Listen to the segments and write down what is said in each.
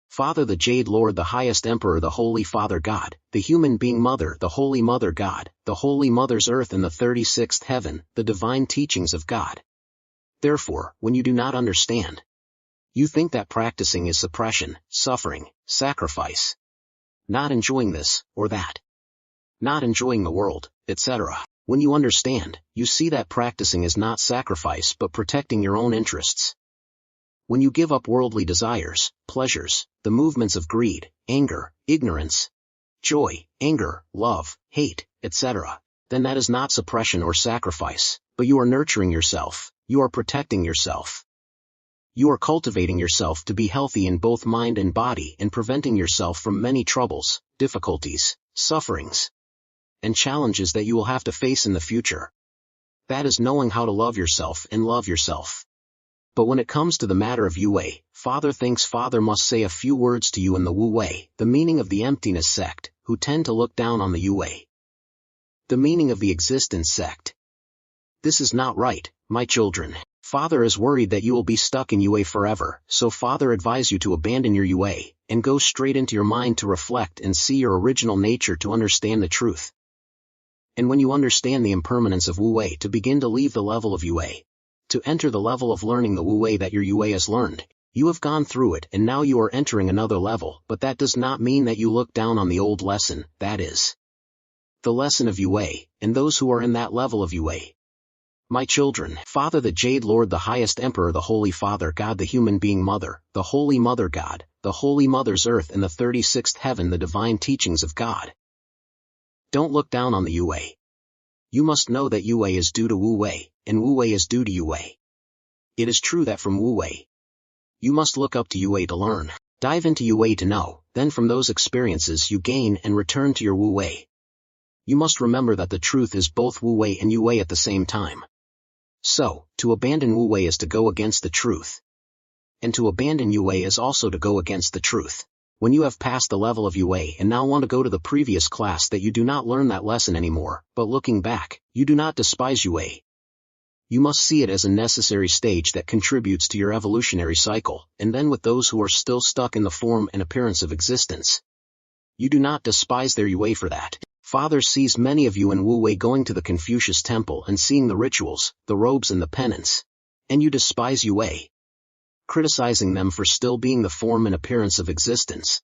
Father the Jade Lord the Highest Emperor the Holy Father God, the Human Being Mother the Holy Mother God, the Holy Mother's Earth and the 36th Heaven, the Divine Teachings of God. Therefore, when you do not understand, you think that practicing is suppression, suffering, sacrifice. Not enjoying this, or that. Not enjoying the world, etc. When you understand, you see that practicing is not sacrifice but protecting your own interests. When you give up worldly desires, pleasures, the movements of greed, anger, ignorance, joy, anger, love, hate, etc., then that is not suppression or sacrifice, but you are nurturing yourself, you are protecting yourself. You are cultivating yourself to be healthy in both mind and body and preventing yourself from many troubles, difficulties, sufferings, and challenges that you will have to face in the future. That is knowing how to love yourself and love yourself. But when it comes to the matter of Wu Wei, Father thinks Father must say a few words to you in the Wu Wei, the meaning of the emptiness sect, who tend to look down on the Wu Wei. The meaning of the existence sect. This is not right, my children. Father is worried that you will be stuck in Wu Wei forever, so Father advise you to abandon your Wu Wei, and go straight into your mind to reflect and see your original nature to understand the truth. And when you understand the impermanence of Wu Wei, to begin to leave the level of Wu Wei, to enter the level of learning the Wu Wei that your Wu Wei has learned. You have gone through it and now you are entering another level, but that does not mean that you look down on the old lesson, that is the lesson of Wu Wei, and those who are in that level of Wu Wei. My children, Father the Jade Lord the Highest Emperor the Holy Father God the Human Being Mother, the Holy Mother God, the Holy Mother's Earth and the 36th Heaven the Divine Teachings of God. Don't look down on the Wu Wei. You must know that Wu Wei is due to Wu Wei, and Wu Wei is due to Wu Wei. It is true that from Wu Wei, you must look up to Wu Wei to learn, dive into Wu Wei to know, then from those experiences you gain and return to your Wu Wei. You must remember that the truth is both Wu Wei and Wu Wei at the same time. So, to abandon Wu Wei is to go against the truth. And to abandon Wu Wei is also to go against the truth. When you have passed the level of Wu Wei and now want to go to the previous class, that you do not learn that lesson anymore, but looking back, you do not despise Wu Wei. You must see it as a necessary stage that contributes to your evolutionary cycle, and then with those who are still stuck in the form and appearance of existence, you do not despise their Wu Wei for that. Father sees many of you in Wu Wei going to the Confucius temple and seeing the rituals, the robes and the penance, and you despise Wu Wei, criticizing them for still being the form and appearance of existence,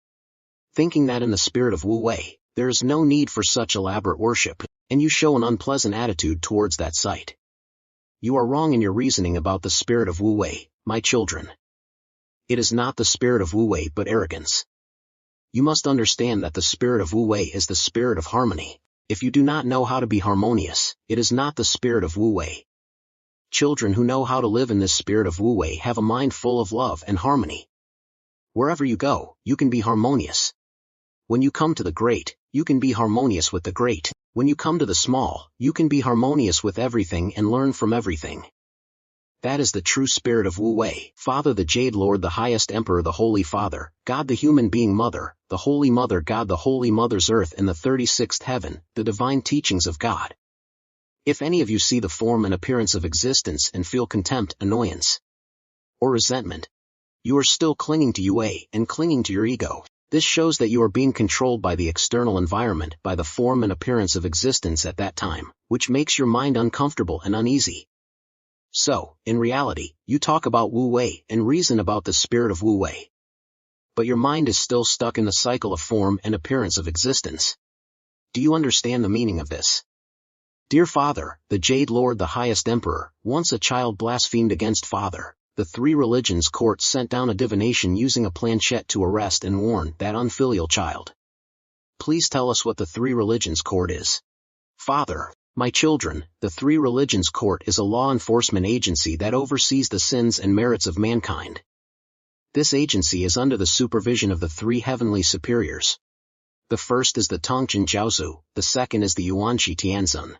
thinking that in the spirit of Wu Wei, there is no need for such elaborate worship, and you show an unpleasant attitude towards that sight. You are wrong in your reasoning about the spirit of Wu Wei, my children. It is not the spirit of Wu Wei but arrogance. You must understand that the spirit of Wu Wei is the spirit of harmony. If you do not know how to be harmonious, it is not the spirit of Wu Wei. Children who know how to live in this spirit of Wu Wei have a mind full of love and harmony. Wherever you go, you can be harmonious. When you come to the great, you can be harmonious with the great. When you come to the small, you can be harmonious with everything and learn from everything. That is the true spirit of Wu Wei. Father the Jade Lord the Highest Emperor the Holy Father, God the Human Being Mother, the Holy Mother God the Holy Mother's Earth and the 36th Heaven, the Divine Teachings of God. If any of you see the form and appearance of existence and feel contempt, annoyance, or resentment, you are still clinging to Wu Wei and clinging to your ego. This shows that you are being controlled by the external environment, by the form and appearance of existence at that time, which makes your mind uncomfortable and uneasy. So, in reality, you talk about Wu Wei and reason about the spirit of Wu Wei. But your mind is still stuck in the cycle of form and appearance of existence. Do you understand the meaning of this? Dear Father, the Jade Lord the Highest Emperor, once a child blasphemed against Father. The three religions court sent down a divination using a planchette to arrest and warn that unfilial child. Please tell us what the three religions court is. Father, my children, the three religions court is a law enforcement agency that oversees the sins and merits of mankind. This agency is under the supervision of the three heavenly superiors. The first is the Tongchen Jiaozu, the second is the Yuanqi Tianzun,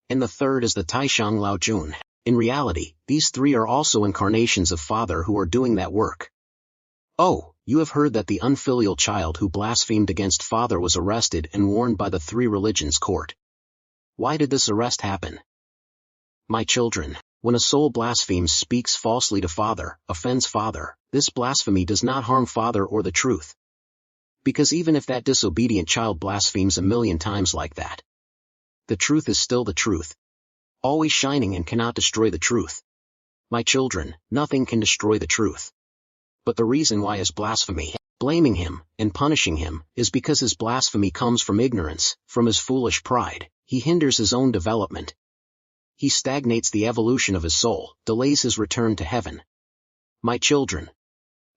and the third is the Taishang Lao Jun. In reality, these three are also incarnations of Father who are doing that work. Oh, you have heard that the unfilial child who blasphemed against Father was arrested and warned by the three religions court. Why did this arrest happen? My children, when a soul blasphemes, speaks falsely to Father, offends Father, This blasphemy does not harm Father or the truth. Because even if that disobedient child blasphemes a million times like that, the truth is still the truth, always shining and cannot destroy the truth. My children, nothing can destroy the truth. But the reason why his blasphemy, blaming him, and punishing him, is because his blasphemy comes from ignorance, from his foolish pride. He hinders his own development. He stagnates the evolution of his soul, delays his return to heaven. My children,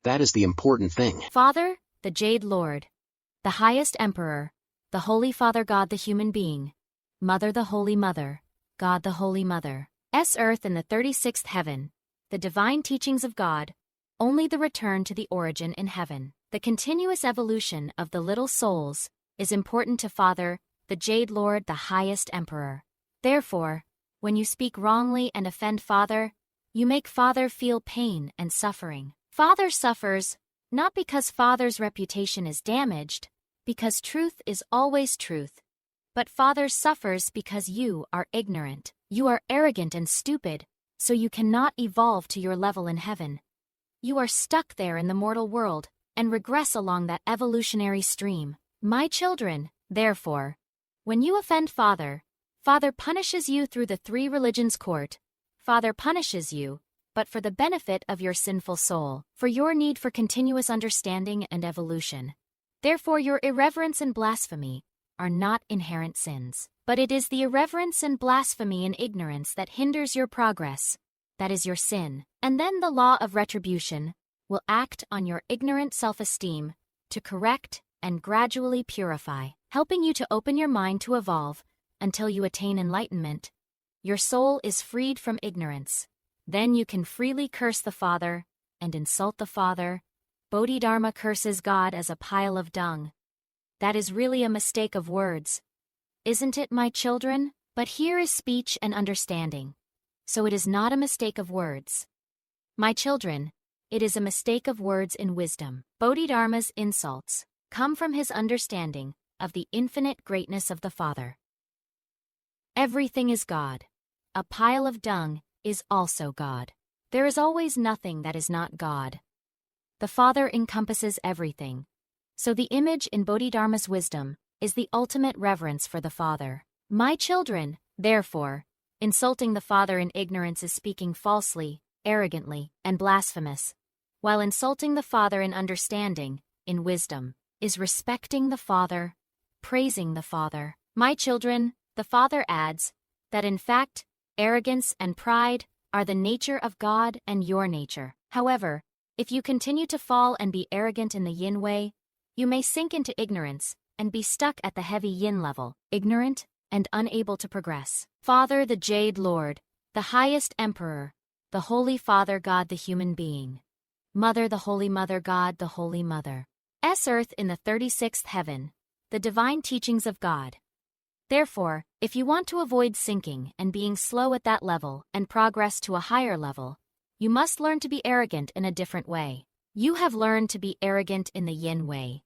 that is the important thing. Father, the Jade Lord, the highest Emperor, the Holy Father God the human being, Mother the Holy Mother, God the Holy Mother, earth in the 36th heaven, the divine teachings of God, only the return to the origin in heaven. The continuous evolution of the little souls is important to Father, the Jade Lord, the highest Emperor. Therefore, when you speak wrongly and offend Father, you make Father feel pain and suffering. Father suffers, not because Father's reputation is damaged, because truth is always truth, but Father suffers because you are ignorant. You are arrogant and stupid, so you cannot evolve to your level in heaven. You are stuck there in the mortal world, and regress along that evolutionary stream. My children, therefore, when you offend Father, Father punishes you through the three religions' court. Father punishes you, but for the benefit of your sinful soul, for your need for continuous understanding and evolution. Therefore your irreverence and blasphemy are not inherent sins, but it is the irreverence and blasphemy and ignorance that hinders your progress, that is your sin. And then the law of retribution will act on your ignorant self-esteem to correct and gradually purify, helping you to open your mind to evolve until you attain enlightenment. Your soul is freed from ignorance. Then you can freely curse the Father and insult the Father. Bodhidharma curses God as a pile of dung. That is really a mistake of words. Isn't it, my children? But here is speech and understanding. So it is not a mistake of words. My children, it is a mistake of words in wisdom. Bodhidharma's insults come from his understanding of the infinite greatness of the Father. Everything is God. A pile of dung is also God. There is always nothing that is not God. The Father encompasses everything. So the image in Bodhidharma's wisdom is the ultimate reverence for the Father. My children, therefore, insulting the Father in ignorance is speaking falsely, arrogantly, and blasphemous, while insulting the Father in understanding, in wisdom, is respecting the Father, praising the Father. My children, the Father adds that in fact, arrogance and pride are the nature of God and your nature. However, if you continue to fall and be arrogant in the yin way, you may sink into ignorance and be stuck at the heavy yin level, ignorant and unable to progress. Father the Jade Lord, the highest Emperor, the Holy Father God the human being, Mother the Holy Mother God the Holy Mother, earth in the 36th heaven, the divine teachings of God. Therefore, if you want to avoid sinking and being slow at that level and progress to a higher level, you must learn to be arrogant in a different way. You have learned to be arrogant in the yin way.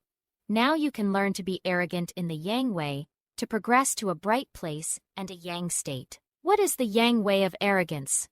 Now you can learn to be arrogant in the yang way to progress to a bright place and a yang state. What is the yang way of arrogance?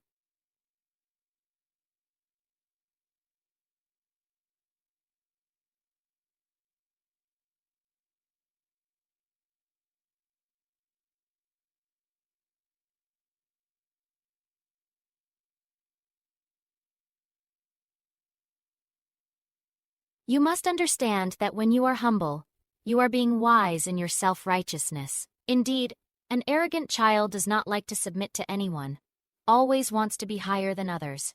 You must understand that when you are humble, you are being wise in your self-righteousness. Indeed, an arrogant child does not like to submit to anyone, always wants to be higher than others.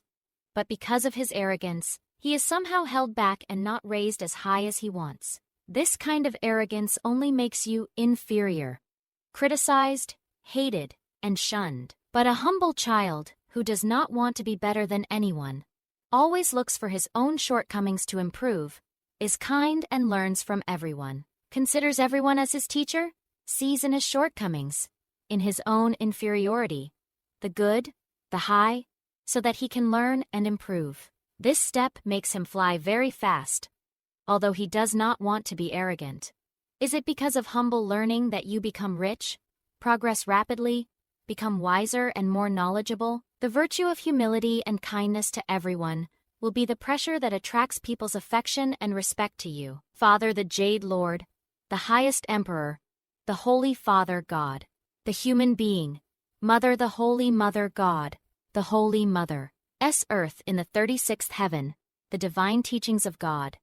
But because of his arrogance, he is somehow held back and not raised as high as he wants. This kind of arrogance only makes you inferior, criticized, hated, and shunned. But a humble child, who does not want to be better than anyone, always looks for his own shortcomings to improve, is kind and learns from everyone, considers everyone as his teacher, sees in his shortcomings, in his own inferiority, the good, the high, so that he can learn and improve. This step makes him fly very fast, although he does not want to be arrogant. Is it because of humble learning that you become rich, progress rapidly, become wiser and more knowledgeable? The virtue of humility and kindness to everyone will be the pressure that attracts people's affection and respect to you. Father the Jade Lord, the highest Emperor, the Holy Father God, the human being, Mother the Holy Mother God, the Holy Mother, Earth in the 36th heaven, the divine teachings of God,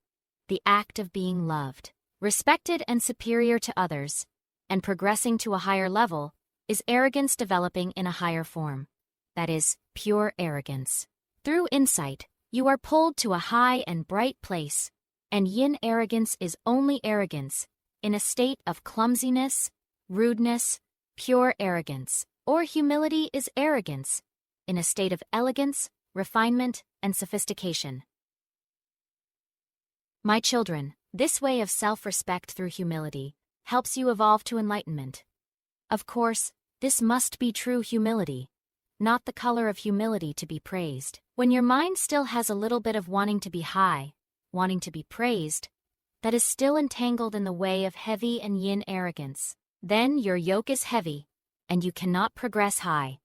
the act of being loved, respected and superior to others, and progressing to a higher level, is arrogance developing in a higher form. That is, pure arrogance. Through insight, you are pulled to a high and bright place, and yin arrogance is only arrogance, in a state of clumsiness, rudeness, pure arrogance, or humility is arrogance, in a state of elegance, refinement, and sophistication. My children, this way of self-respect through humility helps you evolve to enlightenment. Of course, this must be true humility, not the color of humility to be praised. When your mind still has a little bit of wanting to be high, wanting to be praised, that is still entangled in the way of heavy and yin arrogance, then your yoke is heavy, and you cannot progress high.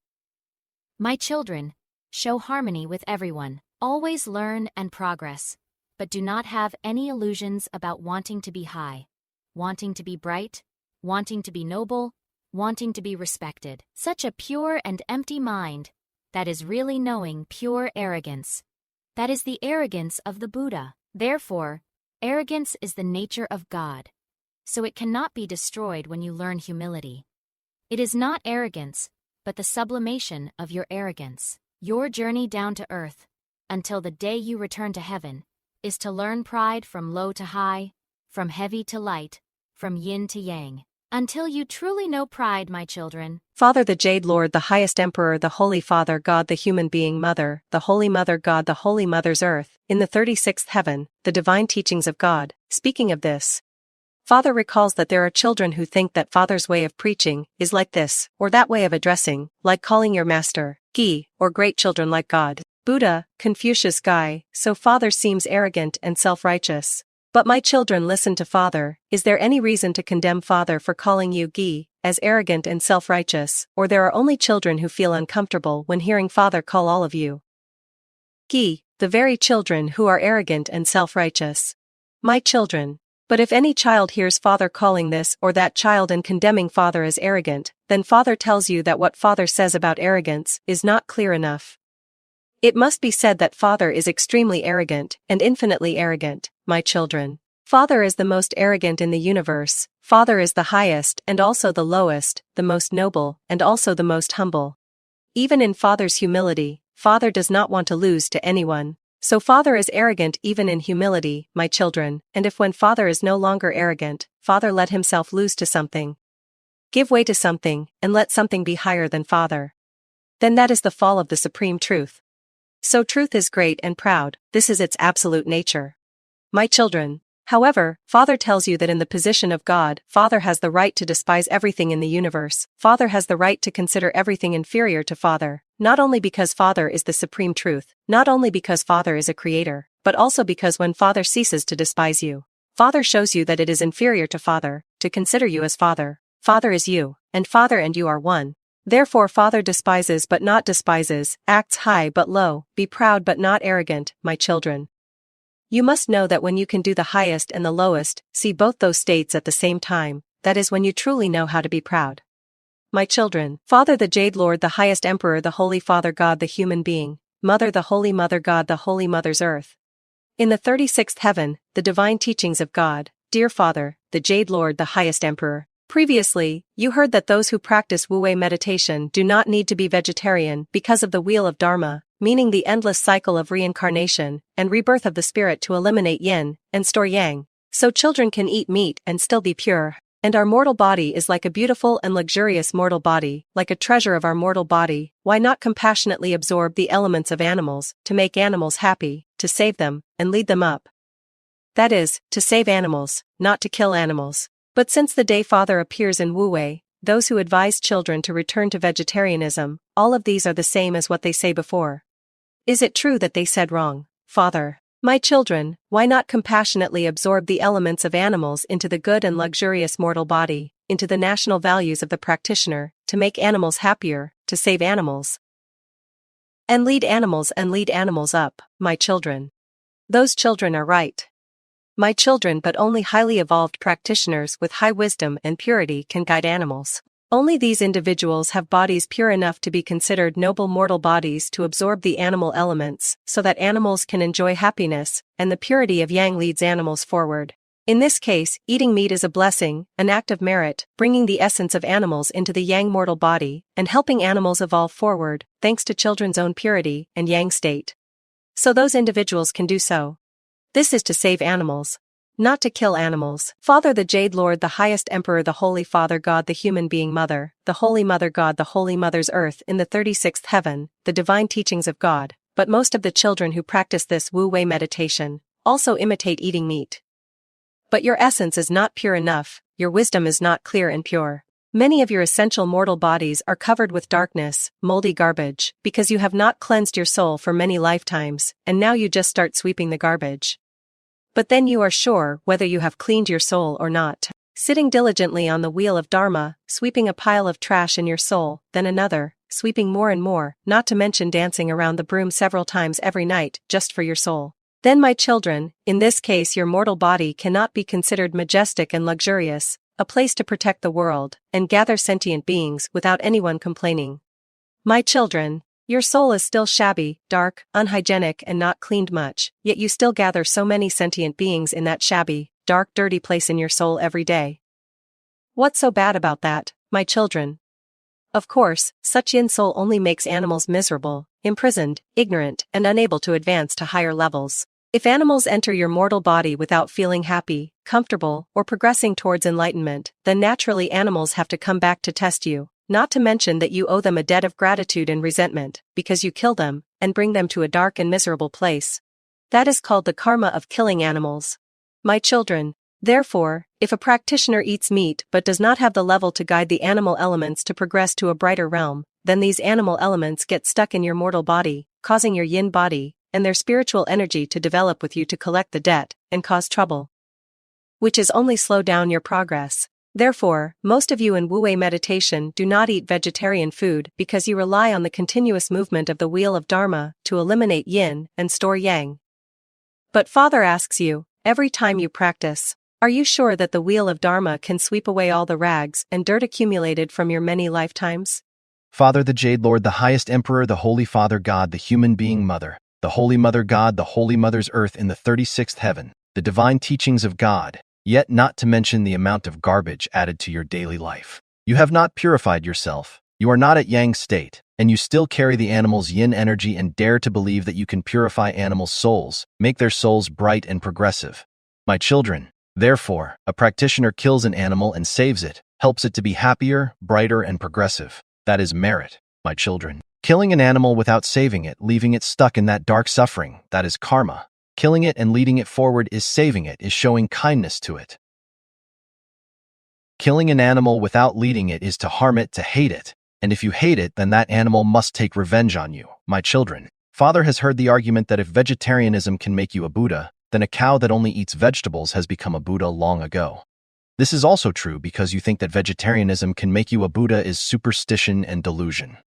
My children, show harmony with everyone, always learn and progress, but do not have any illusions about wanting to be high, wanting to be bright, wanting to be noble, wanting to be respected. Such a pure and empty mind, that is really knowing pure arrogance. That is the arrogance of the Buddha. Therefore, arrogance is the nature of God, so it cannot be destroyed when you learn humility. It is not arrogance, but the sublimation of your arrogance. Your journey down to earth, until the day you return to heaven, is to learn pride from low to high, from heavy to light, from yin to yang, until you truly know pride, my children. Father the Jade Lord, the highest Emperor, the Holy Father God, the human being Mother, the Holy Mother God, the Holy Mother's Earth, in the 36th heaven, the divine teachings of God. Speaking of this, Father recalls that there are children who think that Father's way of preaching is like this, or that way of addressing, like calling your master, Gi, or great children like God, Buddha, Confucius Guy, so Father seems arrogant and self-righteous. But my children, listen to Father. Is there any reason to condemn Father for calling you Gi, as arrogant and self-righteous, or there are only children who feel uncomfortable when hearing Father call all of you Gi, the very children who are arrogant and self-righteous? My children. But if any child hears Father calling this or that child and condemning Father as arrogant, then Father tells you that what Father says about arrogance is not clear enough. It must be said that Father is extremely arrogant and infinitely arrogant, my children. Father is the most arrogant in the universe. Father is the highest and also the lowest, the most noble and also the most humble. Even in Father's humility, Father does not want to lose to anyone. So Father is arrogant even in humility, my children, and if when Father is no longer arrogant, Father let himself lose to something, give way to something, and let something be higher than Father, then that is the fall of the supreme truth. So truth is great and proud, this is its absolute nature. My children, however, Father tells you that in the position of God, Father has the right to despise everything in the universe. Father has the right to consider everything inferior to Father, not only because Father is the supreme truth, not only because Father is a creator, but also because when Father ceases to despise you, Father shows you that it is inferior to Father, to consider you as Father. Father is you, and Father and you are one. Therefore Father despises but not despises, acts high but low, be proud but not arrogant, my children. You must know that when you can do the highest and the lowest, see both those states at the same time, that is when you truly know how to be proud. My children, Father the Jade Lord, the highest Emperor, the Holy Father God, the human being, Mother the Holy Mother God, the Holy Mother's Earth. In the 36th heaven, the divine teachings of God, dear Father, the Jade Lord, the highest Emperor. Previously, you heard that those who practice Wu-Wei meditation do not need to be vegetarian because of the wheel of Dharma, meaning the endless cycle of reincarnation and rebirth of the spirit to eliminate yin and store yang, so children can eat meat and still be pure. And our mortal body is like a beautiful and luxurious mortal body, like a treasure of our mortal body. Why not compassionately absorb the elements of animals, to make animals happy, to save them, and lead them up? That is, to save animals, not to kill animals. But since the day Father appears in Wu-Wei, those who advise children to return to vegetarianism, all of these are the same as what they say before. Is it true that they said wrong, Father? My children, why not compassionately absorb the elements of animals into the good and luxurious mortal body, into the national values of the practitioner, to make animals happier, to save animals? And lead animals up, my children. Those children are right. My children, but only highly evolved practitioners with high wisdom and purity can guide animals. Only these individuals have bodies pure enough to be considered noble mortal bodies to absorb the animal elements, so that animals can enjoy happiness, and the purity of Yang leads animals forward. In this case, eating meat is a blessing, an act of merit, bringing the essence of animals into the Yang mortal body, and helping animals evolve forward, thanks to children's own purity and Yang state. So those individuals can do so. This is to save animals, not to kill animals. Father the Jade Lord, the highest Emperor, the Holy Father God, the human being Mother, the Holy Mother God, the Holy Mother's Earth in the 36th heaven, the divine teachings of God. But most of the children who practice this Wu Wei meditation also imitate eating meat. But your essence is not pure enough, your wisdom is not clear and pure. Many of your essential mortal bodies are covered with darkness, moldy garbage, because you have not cleansed your soul for many lifetimes, and now you just start sweeping the garbage. But then you are sure whether you have cleaned your soul or not. Sitting diligently on the wheel of Dharma, sweeping a pile of trash in your soul, then another, sweeping more and more, not to mention dancing around the broom several times every night, just for your soul. Then my children, in this case your mortal body cannot be considered majestic and luxurious, a place to protect the world, and gather sentient beings without anyone complaining. My children, your soul is still shabby, dark, unhygienic and not cleaned much, yet you still gather so many sentient beings in that shabby, dark, dirty place in your soul every day. What's so bad about that, my children? Of course, such yin soul only makes animals miserable, imprisoned, ignorant, and unable to advance to higher levels. If animals enter your mortal body without feeling happy, comfortable, or progressing towards enlightenment, then naturally animals have to come back to test you. Not to mention that you owe them a debt of gratitude and resentment, because you kill them, and bring them to a dark and miserable place. That is called the karma of killing animals. My children, therefore, if a practitioner eats meat but does not have the level to guide the animal elements to progress to a brighter realm, then these animal elements get stuck in your mortal body, causing your yin body, and their spiritual energy to develop with you to collect the debt, and cause trouble. Which is only slow down your progress. Therefore, most of you in Wu Wei meditation do not eat vegetarian food because you rely on the continuous movement of the wheel of Dharma to eliminate yin and store yang. But Father asks you, every time you practice, are you sure that the wheel of Dharma can sweep away all the rags and dirt accumulated from your many lifetimes? Father the Jade Lord, the highest Emperor, the Holy Father God, the human being Mother, the Holy Mother God, the Holy Mother's Earth in the 36th heaven, the divine teachings of God, yet not to mention the amount of garbage added to your daily life. You have not purified yourself, you are not at Yang state, and you still carry the animal's yin energy and dare to believe that you can purify animals' souls, make their souls bright and progressive. My children, therefore, a practitioner kills an animal and saves it, helps it to be happier, brighter, and progressive. That is merit, my children. Killing an animal without saving it, leaving it stuck in that dark suffering, that is karma. Killing it and leading it forward is saving it, is showing kindness to it. Killing an animal without leading it is to harm it, to hate it, and if you hate it, then that animal must take revenge on you, my children. Father has heard the argument that if vegetarianism can make you a Buddha, then a cow that only eats vegetables has become a Buddha long ago. This is also true because you think that vegetarianism can make you a Buddha is superstition and delusion.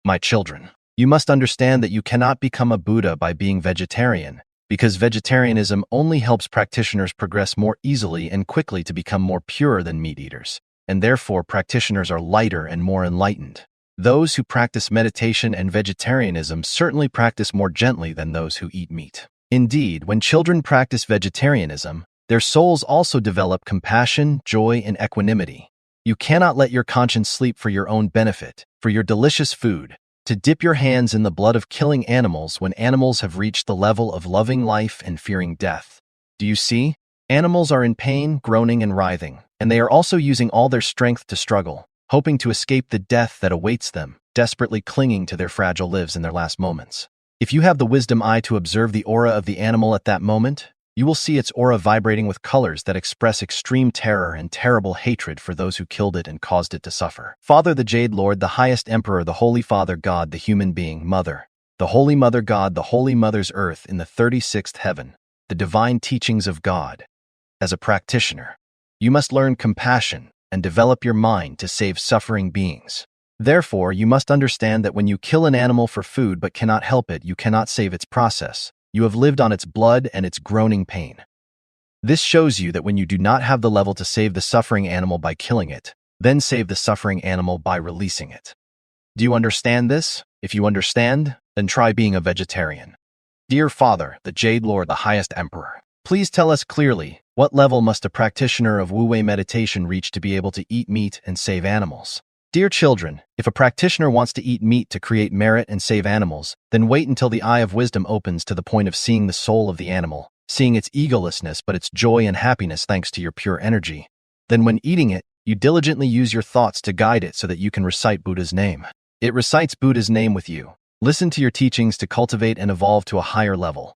My children, you must understand that you cannot become a Buddha by being vegetarian, because vegetarianism only helps practitioners progress more easily and quickly to become more pure than meat eaters, and therefore practitioners are lighter and more enlightened. Those who practice meditation and vegetarianism certainly practice more gently than those who eat meat. Indeed, when children practice vegetarianism, their souls also develop compassion, joy, and equanimity. You cannot let your conscience sleep for your own benefit, for your delicious food, to dip your hands in the blood of killing animals when animals have reached the level of loving life and fearing death. Do you see? Animals are in pain, groaning, and writhing, and they are also using all their strength to struggle, hoping to escape the death that awaits them, desperately clinging to their fragile lives in their last moments. If you have the wisdom eye to observe the aura of the animal at that moment, you will see its aura vibrating with colors that express extreme terror and terrible hatred for those who killed it and caused it to suffer. Father the Jade Lord, the highest Emperor, the Holy Father God, the human being Mother, the Holy Mother God, the Holy Mother's Earth in the 36th heaven, the divine teachings of God. As a practitioner, you must learn compassion and develop your mind to save suffering beings. Therefore, you must understand that when you kill an animal for food but cannot help it, you cannot save its process. You have lived on its blood and its groaning pain. This shows you that when you do not have the level to save the suffering animal by killing it, then save the suffering animal by releasing it. Do you understand this? If you understand, then try being a vegetarian. Dear Father, the Jade Lord, the highest emperor, please tell us clearly, what level must a practitioner of Wu Wei meditation reach to be able to eat meat and save animals? Dear children, if a practitioner wants to eat meat to create merit and save animals, then wait until the eye of wisdom opens to the point of seeing the soul of the animal, seeing its egolessness but its joy and happiness thanks to your pure energy. Then when eating it, you diligently use your thoughts to guide it so that you can recite Buddha's name. It recites Buddha's name with you. Listen to your teachings to cultivate and evolve to a higher level.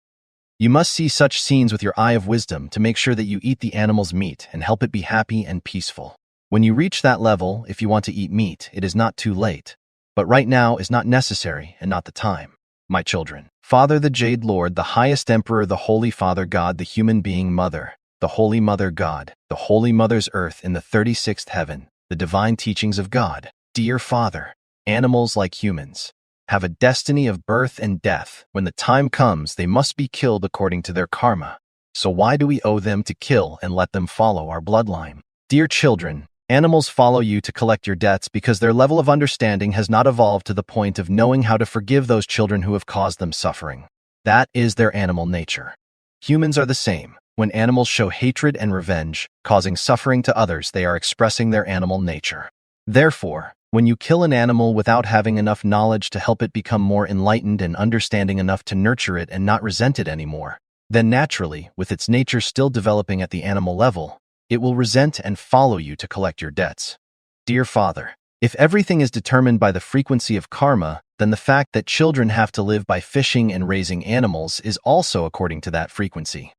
You must see such scenes with your eye of wisdom to make sure that you eat the animal's meat and help it be happy and peaceful. When you reach that level, if you want to eat meat, it is not too late. But right now is not necessary and not the time. My children, Father the Jade Lord, the highest emperor, the Holy Father God, the human being Mother, the Holy Mother God, the Holy Mother's earth in the 36th heaven, the divine teachings of God. Dear Father, animals like humans have a destiny of birth and death. When the time comes, they must be killed according to their karma. So why do we owe them to kill and let them follow our bloodline? Dear children, animals follow you to collect your debts because their level of understanding has not evolved to the point of knowing how to forgive those children who have caused them suffering. That is their animal nature. Humans are the same. When animals show hatred and revenge, causing suffering to others, they are expressing their animal nature. Therefore, when you kill an animal without having enough knowledge to help it become more enlightened and understanding enough to nurture it and not resent it anymore, then naturally, with its nature still developing at the animal level, it will resent and follow you to collect your debts. Dear Father, if everything is determined by the frequency of karma, then the fact that children have to live by fishing and raising animals is also according to that frequency.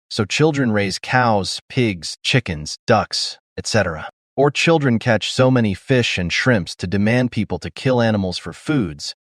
So children raise cows, pigs, chickens, ducks, etc. Or children catch so many fish and shrimps to demand people to kill animals for foods.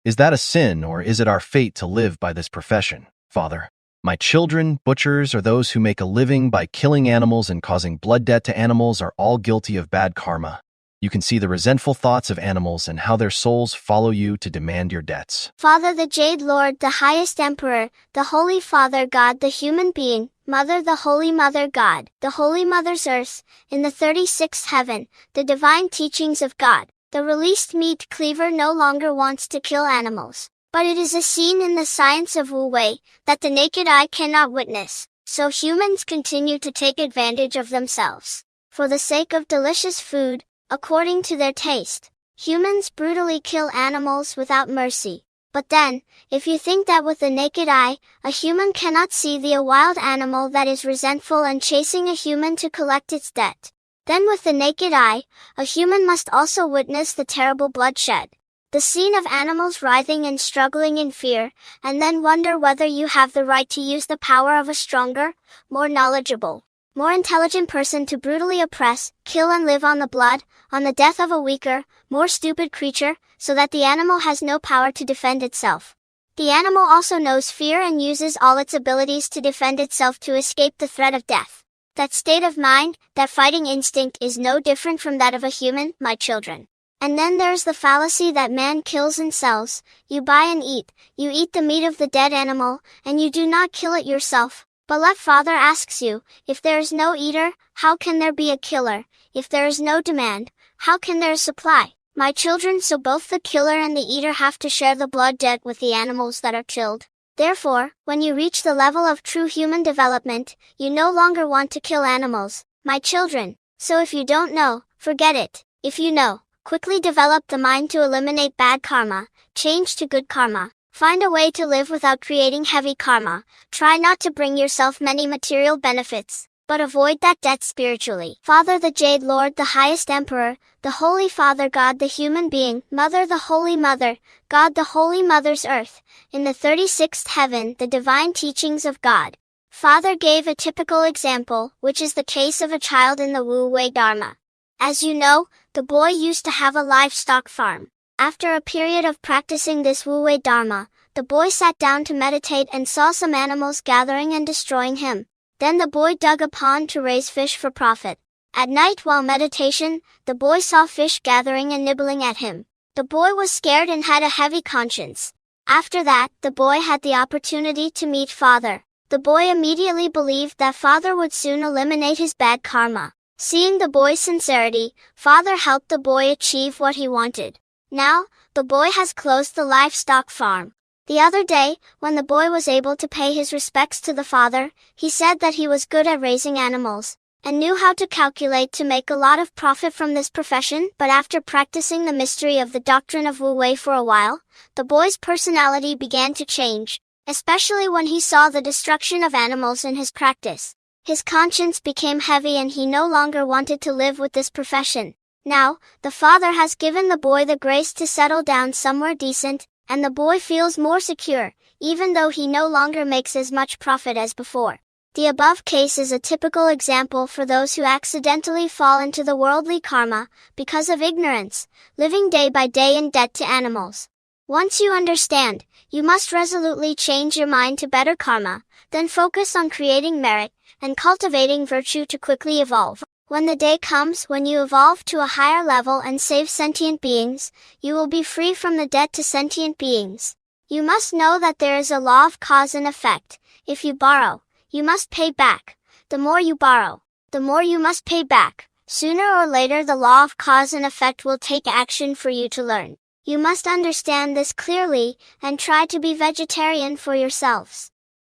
Is that a sin, or is it our fate to live by this profession, Father? My children, butchers, or those who make a living by killing animals and causing blood debt to animals are all guilty of bad karma. You can see the resentful thoughts of animals and how their souls follow you to demand your debts. Father the Jade Lord, the highest emperor, the Holy Father God, the human being, Mother the Holy Mother God, the Holy Mother's earth, in the 36th heaven, the divine teachings of God. The released meat cleaver no longer wants to kill animals, but it is a scene in the science of Wu Wei that the naked eye cannot witness, so humans continue to take advantage of themselves. For the sake of delicious food, according to their taste, humans brutally kill animals without mercy. But then, if you think that with the naked eye, a human cannot see a wild animal that is resentful and chasing a human to collect its debt, then with the naked eye, a human must also witness the terrible bloodshed, the scene of animals writhing and struggling in fear, and then wonder whether you have the right to use the power of a stronger, more knowledgeable, more intelligent person to brutally oppress, kill and live on the blood, on the death of a weaker, more stupid creature, so that the animal has no power to defend itself. The animal also knows fear and uses all its abilities to defend itself to escape the threat of death. That state of mind, that fighting instinct is no different from that of a human, my children. And then there's the fallacy that man kills and sells. You buy and eat, you eat the meat of the dead animal, and you do not kill it yourself. But let Father asks you, if there is no eater, how can there be a killer? If there is no demand, how can there a supply? My children, so both the killer and the eater have to share the blood debt with the animals that are killed. Therefore, when you reach the level of true human development, you no longer want to kill animals, my children. So if you don't know, forget it. If you know, quickly develop the mind to eliminate bad karma, change to good karma. Find a way to live without creating heavy karma. Try not to bring yourself many material benefits, but avoid that debt spiritually. Father the Jade Lord, the highest emperor, the Holy Father God, the human being, Mother the Holy Mother, God the Holy Mother's earth, in the 36th heaven, the divine teachings of God. Father gave a typical example, which is the case of a child in the Wu Wei Dharma. As you know, the boy used to have a livestock farm. After a period of practicing this Wu Wei Dharma, the boy sat down to meditate and saw some animals gathering and destroying him. Then the boy dug a pond to raise fish for profit. At night while meditation, the boy saw fish gathering and nibbling at him. The boy was scared and had a heavy conscience. After that, the boy had the opportunity to meet Father. The boy immediately believed that Father would soon eliminate his bad karma. Seeing the boy's sincerity, Father helped the boy achieve what he wanted. Now, the boy has closed the livestock farm. The other day, when the boy was able to pay his respects to the father, he said that he was good at raising animals, and knew how to calculate to make a lot of profit from this profession. But after practicing the mystery of the doctrine of Wu Wei for a while, the boy's personality began to change, especially when he saw the destruction of animals in his practice. His conscience became heavy and he no longer wanted to live with this profession. Now, the father has given the boy the grace to settle down somewhere decent, and the boy feels more secure, even though he no longer makes as much profit as before. The above case is a typical example for those who accidentally fall into the worldly karma, because of ignorance, living day by day in debt to animals. Once you understand, you must resolutely change your mind to better karma, then focus on creating merit, and cultivating virtue to quickly evolve. When the day comes when you evolve to a higher level and save sentient beings, you will be free from the debt to sentient beings. You must know that there is a law of cause and effect. If you borrow, you must pay back. The more you borrow, the more you must pay back. Sooner or later the law of cause and effect will take action for you to learn. You must understand this clearly, and try to be vegetarian for yourselves.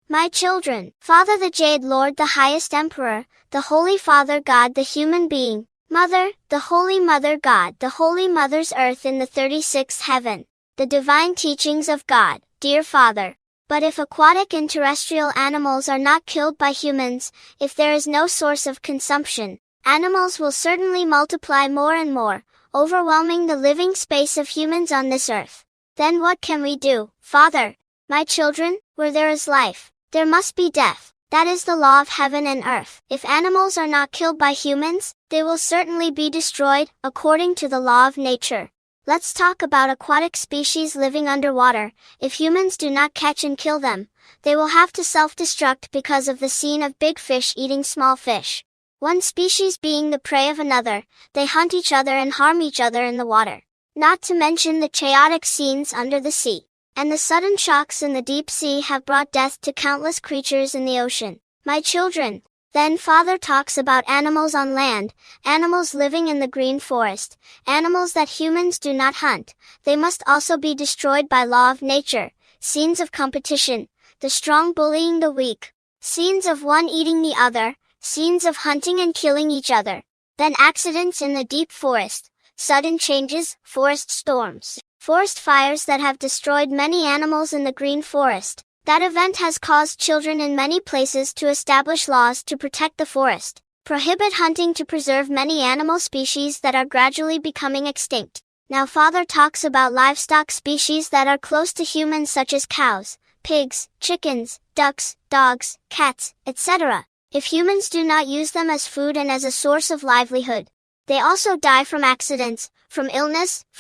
My children, Father the Jade Lord the Highest Emperor, the Holy Father God the Human Being, Mother, the Holy Mother God the Holy Mother's Earth in the 36th Heaven, the Divine Teachings of God, dear Father. But if aquatic and terrestrial animals are not killed by humans, if there is no source of consumption, animals will certainly multiply more and more, overwhelming the living space of humans on this earth. Then what can we do, Father? My children, where there is life, there must be death. That is the law of heaven and earth. If animals are not killed by humans, they will certainly be destroyed, according to the law of nature. Let's talk about aquatic species living underwater. If humans do not catch and kill them, they will have to self-destruct because of the scene of big fish eating small fish. One species being the prey of another, they hunt each other and harm each other in the water. Not to mention the chaotic scenes under the sea. And the sudden shocks in the deep sea have brought death to countless creatures in the ocean. My children, then Father talks about animals on land, animals living in the green forest, animals that humans do not hunt. They must also be destroyed by law of nature. Scenes of competition, the strong bullying the weak, scenes of one eating the other, scenes of hunting and killing each other. Then accidents in the deep forest, sudden changes, forest storms. Forest fires that have destroyed many animals in the green forest. That event has caused children in many places to establish laws to protect the forest, prohibit hunting to preserve many animal species that are gradually becoming extinct. Now Father talks about livestock species that are close to humans such as cows, pigs, chickens, ducks, dogs, cats, etc. If humans do not use them as food and as a source of livelihood, they also die from accidents, from illness,